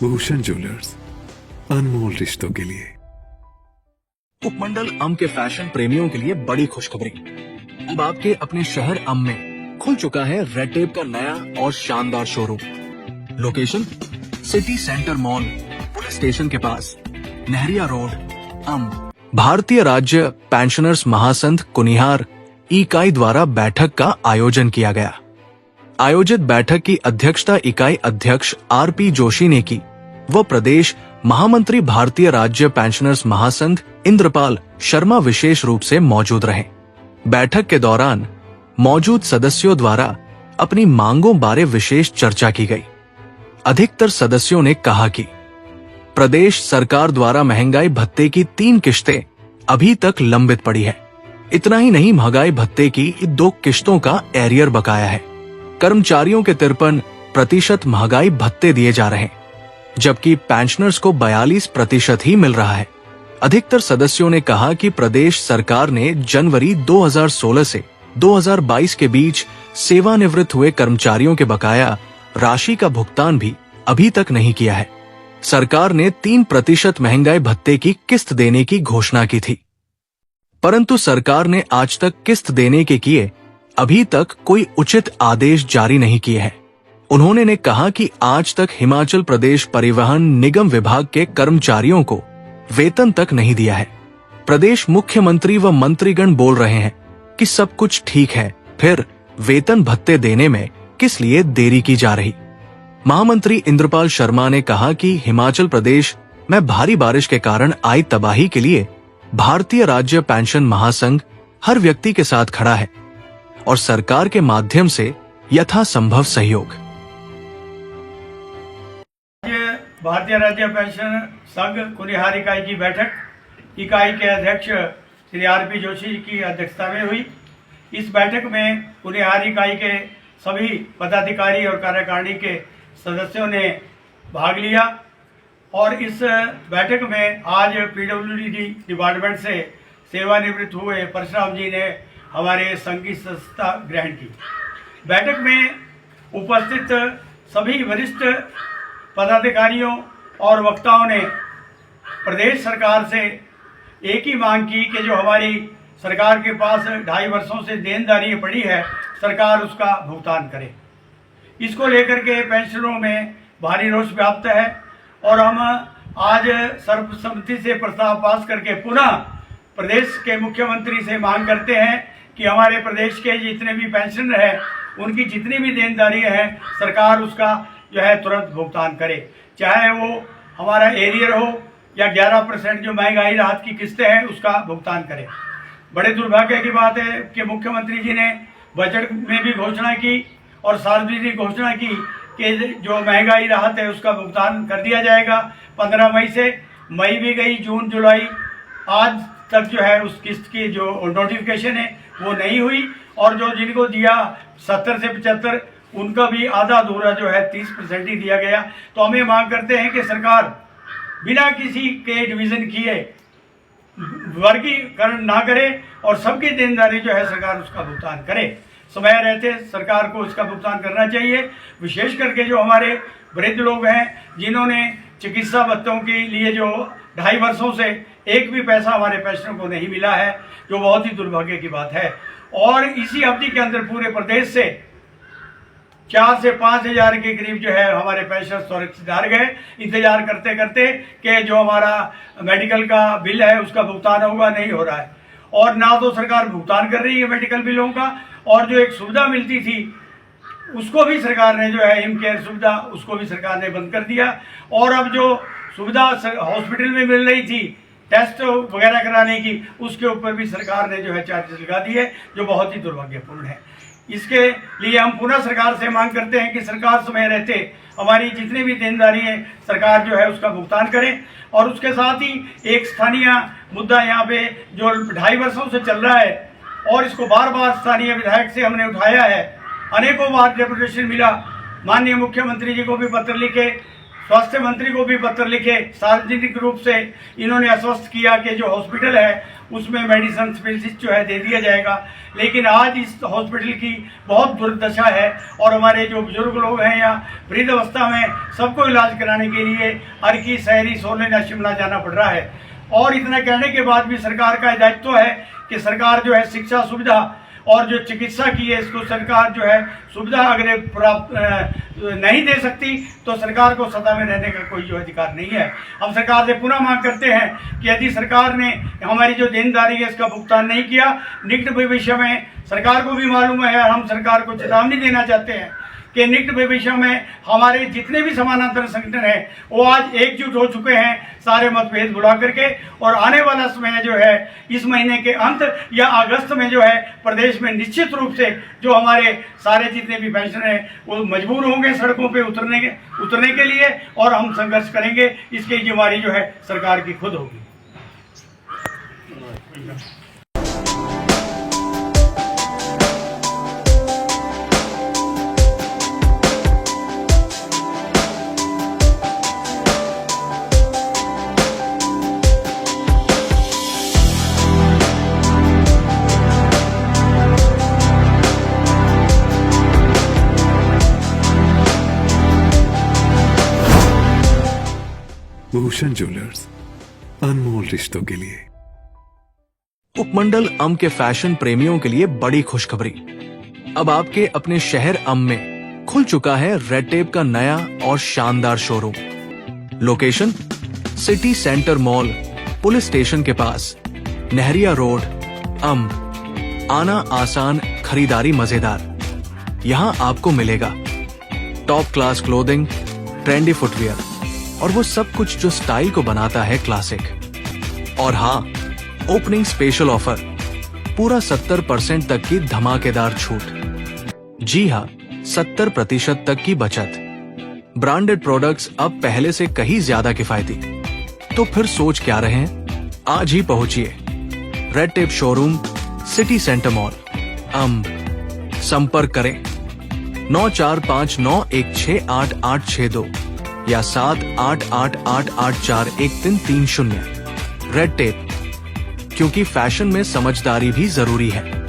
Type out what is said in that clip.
Bhushan jewellers, अनमोल रिश्तों के लिए। उपमंडल अम के फैशन प्रेमियों के लिए बड़ी खुशखबरी। अब आपके अपने शहर अम में खुल चुका है रेड टेप का नया और शानदार showroom. Location city Centre mall, police station के पास, नहरिया रोड, अम। भारतीय राज्य पेंशनर्स महासंघ कुनिहार इकाई द्वारा बैठक का आयोजन किया गया। आयोजित बैठक की अध्यक्षता इकाई अध्यक्ष आरपी जोशी ने की। वह प्रदेश महामंत्री भारतीय राज्य पेंशनर्स महासंघ इंद्रपाल शर्मा विशेष रूप से मौजूद रहे। बैठक के दौरान मौजूद सदस्यों द्वारा अपनी मांगों बारे विशेष चर्चा की गई। अधिकतर सदस्यों ने कहा कि प्रदेश सरकार द्वारा महंगाई भत्ते की 3 किश्तें अभी तक लंबित पड़ी है। इतना ही नहीं, महंगाई भत्ते की 2 किश्तों का एरियर बकाया है। कर्मचारियों के 53% महंगाई भत्ते दिए जा रहे हैं, जबकि पेंशनर्स को 42% ही मिल रहा है। अधिकतर सदस्यों ने कहा कि प्रदेश सरकार ने जनवरी 2016 से 2022 के बीच सेवानिवृत्त हुए कर्मचारियों के बकाया राशि का भुगतान भी अभी तक नहीं किया है। सरकार ने 3% महंगाई भत्ते की किस्त देने की घोषणा की थी, परंतु सरकार ने आज तक किस्त देने के किए अभी तक कोई उचित आदेश जारी नहीं किए हैं। उन्होंने ने कहा कि आज तक हिमाचल प्रदेश परिवहन निगम विभाग के कर्मचारियों को वेतन तक नहीं दिया है। प्रदेश मुख्यमंत्री व मंत्रीगण बोल रहे हैं कि सब कुछ ठीक है, फिर वेतन भत्ते देने में किस लिए देरी की जा रही। महामंत्री इंद्रपाल शर्मा ने कहा कि हिमाचल प्रदेश में भारी बारिश के कारण आई तबाही के लिए भारतीय राज्य पेंशन महासंघ हर व्यक्ति के साथ खड़ा है और सरकार के माध्यम से यथासंभव सहयोग। भारतीय राज्य पेंशन संघ कुनिहार इकाई की बैठक इकाई के अध्यक्ष श्री आरपी जोशी की अध्यक्षता में हुई। इस बैठक में कुनिहार इकाई के सभी पदाधिकारी और कार्यकारिणी के सदस्यों ने भाग लिया और इस बैठक में आज पीडब्ल्यूडी डिपार्टमेंट से सेवानिवृत्त हुए परशुराम जी ने हमारे संघ की सदस्यता ग्रहण की। बैठक में उपस्थित सभी वरिष्ठ पदाधिकारियों और वक्ताओं ने प्रदेश सरकार से एक ही मांग की कि जो हमारी सरकार के पास 2.5 वर्षों से देनदारी पड़ी है, सरकार उसका भुगतान करे। इसको लेकर के पेंशनरों में भारी रोष व्याप्त है और हम आज सर्वसम्मति से प्रस्ताव पास करके पुनः प्रदेश के मुख्यमंत्री से मांग करते हैं कि हमारे प्रदेश के जितने भी पेंशनर हैं उनकी जितनी भी देनदारी है सरकार उसका जो है तुरंत भुगतान करे, चाहे वो हमारा एरियर हो या 11% जो महंगाई राहत की किस्तें हैं उसका भुगतान करे। बड़े दुर्भाग्य की बात है कि मुख्यमंत्री जी ने बजट में भी घोषणा की और सार्वजनिक घोषणा की कि जो महंगाई राहत है उसका भुगतान कर दिया जाएगा 15 मई से। मई भी गई, जून जुलाई, आज तक जो है उस किस्त की जो नोटिफिकेशन है वो नहीं हुई और जो जिनको दिया 70 से 75 उनका भी आधा अधूरा जो है 30% ही दिया गया। तो हमें मांग करते हैं कि सरकार बिना किसी के डिवीजन किए वर्गीकरण ना करे और सबकी देनदारी जो है सरकार उसका भुगतान करे। समय रहते सरकार को इसका भुगतान करना चाहिए। विशेष करके जो हमारे वृद्ध लोग हैं जिन्होंने चिकित्सा भत्तों के लिए जो 2.5 वर्षों से एक भी पैसा हमारे पेंशनरों को नहीं मिला है, जो बहुत ही दुर्भाग्य की बात है। और इसी अवधि के अंदर पूरे प्रदेश से 4 से 5 हजार के करीब जो है हमारे पेंशनर सुरक्षित हार गए, इंतजार करते करते कि जो हमारा मेडिकल का बिल है उसका भुगतान होगा, नहीं हो रहा है। और ना तो सरकार भुगतान कर रही है मेडिकल बिलों का, और जो एक सुविधा मिलती थी उसको भी सरकार ने जो है हिम केयर सुविधा उसको भी सरकार ने बंद कर दिया। और अब जो सुविधा हॉस्पिटल में मिल रही थी टेस्ट वगैरह कराने की, उसके ऊपर भी सरकार ने जो है चार्जेस लगा दिए, जो बहुत ही दुर्भाग्यपूर्ण है। इसके लिए हम पुनः सरकार से मांग करते हैं कि सरकार समय रहते हमारी जितनी भी देनदारी है सरकार जो है उसका भुगतान करे। और उसके साथ ही एक स्थानीय मुद्दा यहाँ पे जो 2.5 वर्षों से चल रहा है और इसको बार बार स्थानीय विधायक से हमने उठाया है, अनेकों बार डेपुटेशन मिला, माननीय मुख्यमंत्री जी को भी पत्र लिखे, स्वास्थ्य मंत्री को भी पत्र लिखे, सार्वजनिक रूप से इन्होंने आश्वस्त किया कि जो हॉस्पिटल है उसमें मेडिसिन स्पेशलिस्ट जो है दे दिया जाएगा। लेकिन आज इस हॉस्पिटल की बहुत दुर्दशा है और हमारे जो बुजुर्ग लोग हैं या वृद्ध अवस्था में सबको इलाज कराने के लिए अर्की, शहरी, सोलन या शिमला जाना पड़ रहा है। और इतना कहने के बाद भी सरकार का दायित्व है कि सरकार जो है शिक्षा सुविधा और जो चिकित्सा की है इसको सरकार जो है सुविधा अगर प्राप्त नहीं दे सकती तो सरकार को सत्ता में रहने का कोई जो अधिकार नहीं है। हम सरकार से पुनः मांग करते हैं कि यदि सरकार ने हमारी जो देनदारी है इसका भुगतान नहीं किया, निकट भविष्य में सरकार को भी मालूम है और हम सरकार को चेतावनी देना चाहते हैं कि निकट भविष्य में हमारे जितने भी समानांतर संगठन हैं वो आज एकजुट हो चुके हैं सारे मतभेद भुला करके, और आने वाला समय जो है इस महीने के अंत या अगस्त में जो है प्रदेश में निश्चित रूप से जो हमारे सारे जितने भी पेंशन हैं वो मजबूर होंगे सड़कों पे उतरने के लिए, और हम संघर्ष करेंगे। इसकी जिम्मेदारी जो है सरकार की खुद होगी। भूषण ज्वेलर्स, अनमोल रिश्तों के लिए। उपमंडल अम के फैशन प्रेमियों के लिए बड़ी खुशखबरी। अब आपके अपने शहर अम में खुल चुका है रेड टेप का नया और शानदार showroom. Location city Centre mall, police station के पास, नहरिया रोड, अम। आना आसान, खरीदारी मजेदार। यहाँ आपको मिलेगा top class clothing, trendy footwear और वो सब कुछ जो स्टाइल को बनाता है क्लासिक। और हाँ, ओपनिंग स्पेशल ऑफर, पूरा 70% तक की धमाकेदार छूट। जी हाँ, 70% तक की बचत। ब्रांडेड प्रोडक्ट्स अब पहले से कहीं ज्यादा किफायती। तो फिर सोच क्या रहे हैं, आज ही पहुंचिए Red Tape showroom, City Centre Mall, अम। संपर्क करें 9459168862 या 7888841330। रेड टेप, क्योंकि फैशन में समझदारी भी जरूरी है।